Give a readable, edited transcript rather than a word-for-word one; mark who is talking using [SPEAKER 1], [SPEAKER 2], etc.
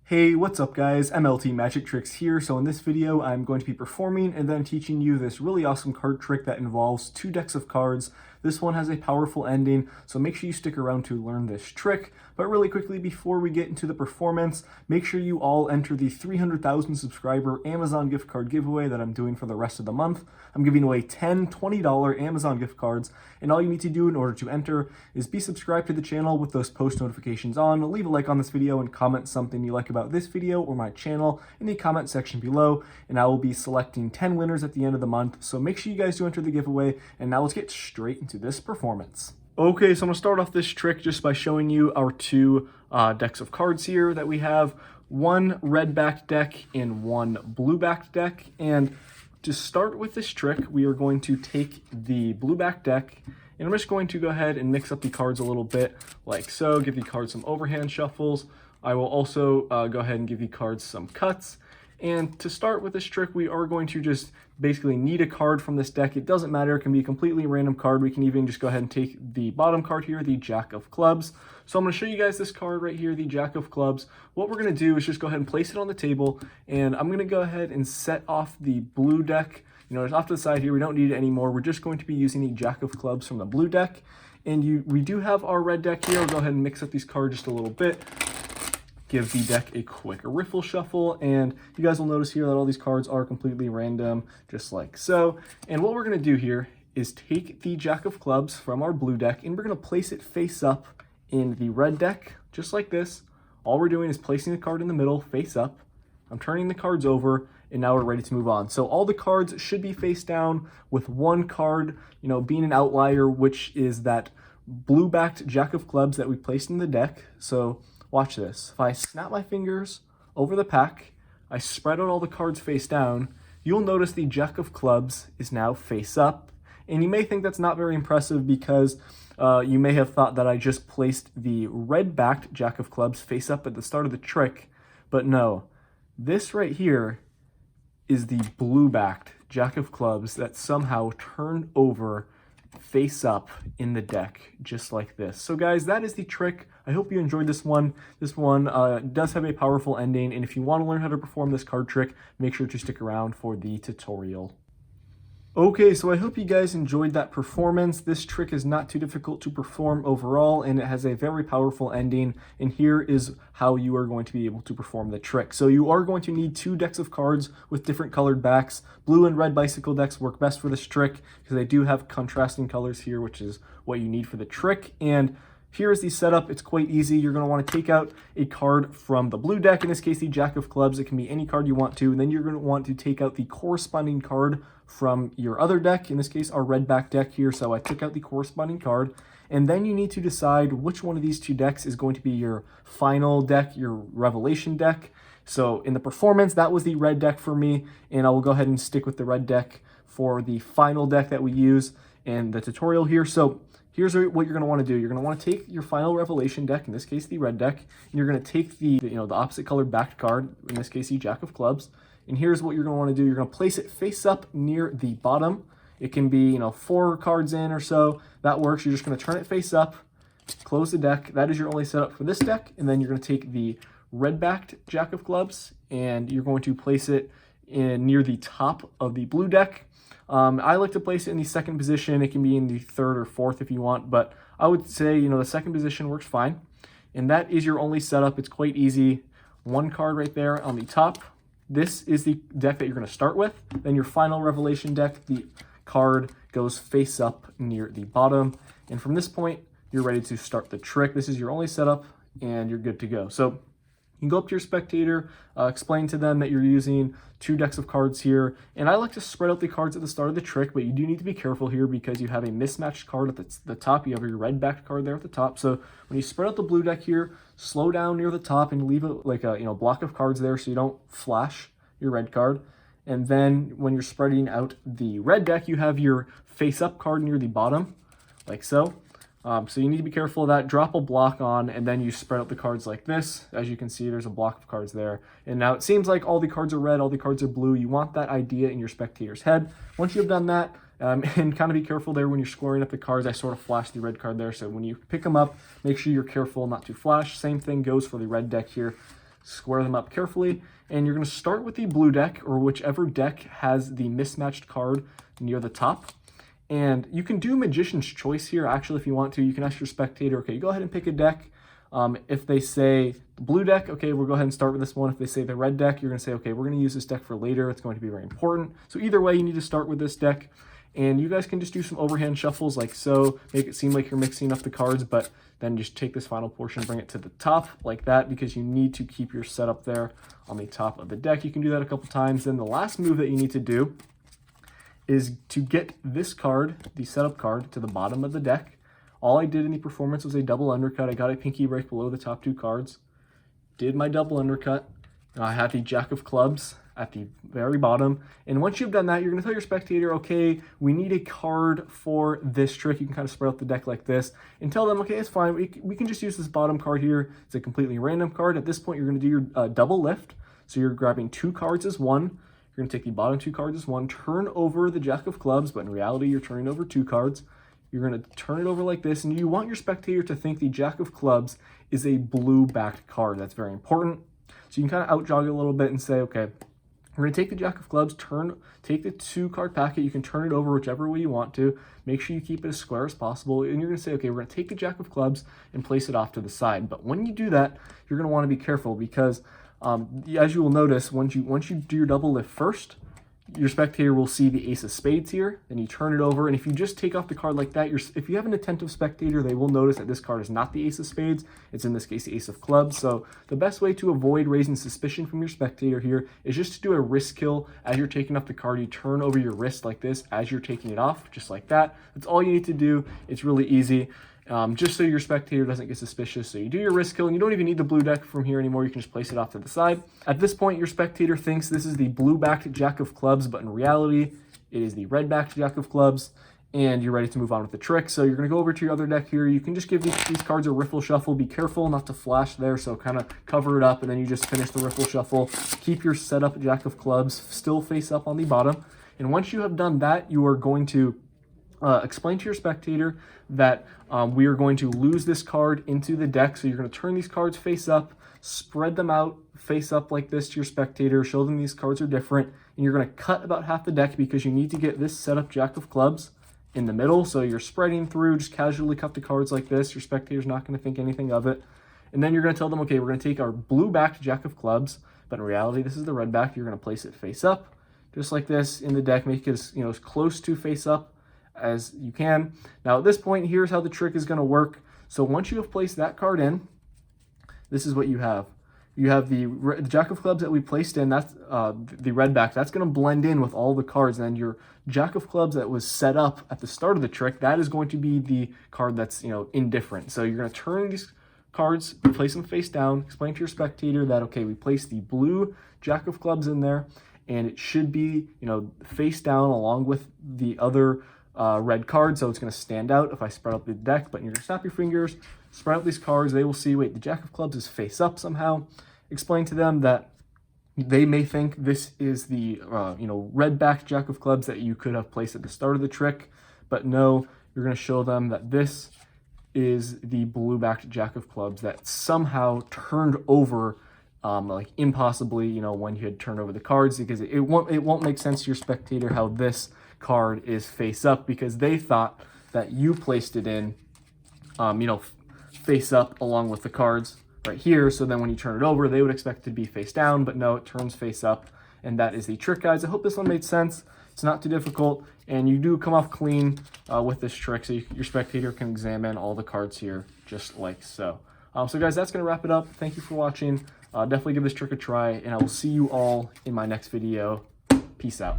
[SPEAKER 1] Hey, what's up guys? MLT Magic Tricks here. So in this video, I'm going to be performing and then teaching you this really awesome card trick that involves two decks of cards. This one has a powerful ending, so make sure you stick around to learn this trick. But really quickly, before we get into the performance, make sure you all enter the 300,000 subscriber Amazon gift card giveaway that I'm doing for the rest of the month. I'm giving away 10 $20 Amazon gift cards, and all you need to do in order to enter is be subscribed to the channel with those post notifications on, leave a like on this video, and comment something you like about this video or my channel in the comment section below, and I will be selecting 10 winners at the end of the month. So make sure you guys do enter the giveaway, and now let's get straight into this performance. Okay, so I'm going to start off this trick just by showing you our two decks of cards here that we have. One red backed deck and one blue backed deck. And to start with this trick, we are going to take the blue backed deck, and I'm just going to go ahead and mix up the cards a little bit like so, give the cards some overhand shuffles. I will also go ahead and give the cards some cuts. And to start with this trick, we are going to just basically need a card from this deck. It doesn't matter, it can be a completely random card. We can even just go ahead and take the bottom card here, the Jack of Clubs. So I'm going to show you guys this card right here, the Jack of Clubs. What we're going to do is just go ahead and place it on the table, and I'm going to go ahead and set off the blue deck. You know, it's off to the side here, we don't need it anymore. We're just going to be using the Jack of Clubs from the blue deck. And we do have our red deck here. I'll go ahead and mix up these cards just a little bit. Give the deck a quick riffle shuffle, and you guys will notice here that all these cards are completely random, just like so. And what we're going to do here is take the Jack of Clubs from our blue deck, and we're going to place it face up in the red deck, just like this. All we're doing is placing the card in the middle, face up. I'm turning the cards over, and now we're ready to move on. So all the cards should be face down, with one card, you know, being an outlier, which is that blue-backed Jack of Clubs that we placed in the deck. So watch this. If I snap my fingers over the pack, I spread out all the cards face down, you'll notice the Jack of Clubs is now face up. And you may think that's not very impressive because you may have thought that I just placed the red-backed Jack of Clubs face up at the start of the trick, but no. This right here is the blue-backed Jack of Clubs that somehow turned over face up in the deck, just like this. So guys, that is the trick. I hope you enjoyed this one. This one does have a powerful ending, and if you want to learn how to perform this card trick, make sure to stick around for the tutorial. Okay, so I hope you guys enjoyed that performance. This trick is not too difficult to perform overall, and it has a very powerful ending, and here is how you are going to be able to perform the trick. So you are going to need two decks of cards with different colored backs. Blue and red bicycle decks work best for this trick because they do have contrasting colors here, which is what you need for the trick. And here is the setup. It's quite easy. You're going to want to take out a card from the blue deck, in this case the Jack of Clubs. It can be any card you want to, and then you're going to want to take out the corresponding card from your other deck, in this case our red back deck here. So I took out the corresponding card, and then you need to decide which one of these two decks is going to be your final deck, your revelation deck. So in the performance, that was the red deck for me, and I will go ahead and stick with the red deck for the final deck that we use in the tutorial here. So here's what you're going to want to do. You're going to want to take your final revelation deck, in this case the red deck, and you're going to take the opposite colored backed card, in this case the Jack of Clubs. And here's what you're going to want to do. You're going to place it face up near the bottom. It can be, 4 cards in or so. That works. You're just going to turn it face up, close the deck. That is your only setup for this deck. And then you're going to take the red-backed Jack of Clubs, and you're going to place it near the top of the blue deck. I like to place it in the second position. It can be in the third or fourth if you want, but I would say, the second position works fine. And that is your only setup. It's quite easy. One card right there on the top. This is the deck that you're going to start with. Then your final revelation deck, the card goes face up near the bottom. And from this point, you're ready to start the trick. This is your only setup, and you're good to go. So you can go up to your spectator, explain to them that you're using two decks of cards here. And I like to spread out the cards at the start of the trick, but you do need to be careful here because you have a mismatched card at the top. You have your red backed card there at the top. So when you spread out the blue deck here, slow down near the top and leave it like a block of cards there so you don't flash your red card. And then when you're spreading out the red deck, you have your face up card near the bottom, like so. So you need to be careful of that. Drop a block on, and then you spread out the cards like this. As you can see, there's a block of cards there. And now it seems like all the cards are red, all the cards are blue. You want that idea in your spectator's head. Once you've done that, and kind of be careful there when you're scoring up the cards. I sort of flashed the red card there, so when you pick them up, make sure you're careful not to flash. Same thing goes for the red deck here. square them up carefully, and you're going to start with the blue deck, or whichever deck has the mismatched card near the top. And you can do Magician's Choice here, actually, if you want to. You can ask your spectator, okay, go ahead and pick a deck. If they say the blue deck, okay, we'll go ahead and start with this one. If they say the red deck, you're going to say, okay, we're going to use this deck for later. It's going to be very important. So either way, you need to start with this deck. And you guys can just do some overhand shuffles like so, make it seem like you're mixing up the cards, but then just take this final portion, bring it to the top like that, because you need to keep your setup there on the top of the deck. You can do that a couple times. Then the last move that you need to do is to get this card, the setup card, to the bottom of the deck. All I did in the performance was a double undercut. I got a pinky break below the top two cards, did my double undercut. I had the Jack of Clubs at the very bottom. And once you've done that, you're going to tell your spectator, okay, we need a card for this trick. You can kind of spread out the deck like this and tell them, okay, it's fine. We can just use this bottom card here. It's a completely random card. At this point, you're going to do your double lift. So you're grabbing two cards as one. You're going to take the bottom two cards as one, turn over the Jack of Clubs, but in reality, you're turning over two cards. You're going to turn it over like this, and you want your spectator to think the Jack of Clubs is a blue-backed card. That's very important. So you can kind of out-jog it a little bit and say, okay, we're going to take the Jack of Clubs, take the two-card packet. You can turn it over whichever way you want to. Make sure you keep it as square as possible. And you're going to say, okay, we're going to take the Jack of Clubs and place it off to the side. But when you do that, you're going to want to be careful because, as you will notice, once you do your double lift first, your spectator will see the Ace of Spades here, then you turn it over, and if you just take off the card like that, if you have an attentive spectator, they will notice that this card is not the Ace of Spades. It's in this case the Ace of Clubs. So the best way to avoid raising suspicion from your spectator here is just to do a wrist kill. As you're taking off the card, you turn over your wrist like this as you're taking it off, just like that. That's all you need to do. It's really easy. Just so your spectator doesn't get suspicious. So you do your wrist kill, and you don't even need the blue deck from here anymore. You can just place it off to the side. At this point, your spectator thinks this is the blue-backed Jack of Clubs, but in reality, it is the red-backed Jack of Clubs, and you're ready to move on with the trick. So you're going to go over to your other deck here. You can just give these cards a riffle shuffle. Be careful not to flash there, so kind of cover it up, and then you just finish the riffle shuffle. Keep your setup Jack of Clubs still face up on the bottom, and once you have done that, you are going to explain to your spectator that we are going to lose this card into the deck. So you're going to turn these cards face up, spread them out face up like this to your spectator, show them these cards are different, and you're going to cut about half the deck because you need to get this setup Jack of Clubs in the middle. So you're spreading through, just casually cut the cards like this. Your spectator's not going to think anything of it. And then you're going to tell them, okay, we're going to take our blue-backed Jack of Clubs, but in reality, this is the red-backed. You're going to place it face up, just like this in the deck. Make it as close to face up as you can. Now at this point, here's how the trick is going to work. So once you have placed that card in, this is what you have. You have the Jack of Clubs that we placed in, that's the red back. That's going to blend in with all the cards. And then your Jack of Clubs that was set up at the start of the trick, that is going to be the card that's indifferent. So you're going to turn these cards, place them face down, explain to your spectator that, okay, we placed the blue Jack of Clubs in there, and it should be face down along with the other red card, so it's going to stand out if I spread out the deck. But you're going to snap your fingers, spread out these cards. They will see, wait, the Jack of Clubs is face up somehow. Explain to them that they may think this is the red-backed Jack of Clubs that you could have placed at the start of the trick, but no, you're going to show them that this is the blue-backed Jack of Clubs that somehow turned over like impossibly, when you had turned over the cards, because it won't make sense to your spectator how this card is face up, because they thought that you placed it in face up along with the cards right here. So then when you turn it over, they would expect it to be face down, but no, it turns face up. And that is the trick, guys. I hope this one made sense. It's not too difficult, and you do come off clean with this trick, so your spectator can examine all the cards here just like so. So guys, that's going to wrap it up. Thank you for watching. Definitely give this trick a try, and I will see you all in my next video. Peace out.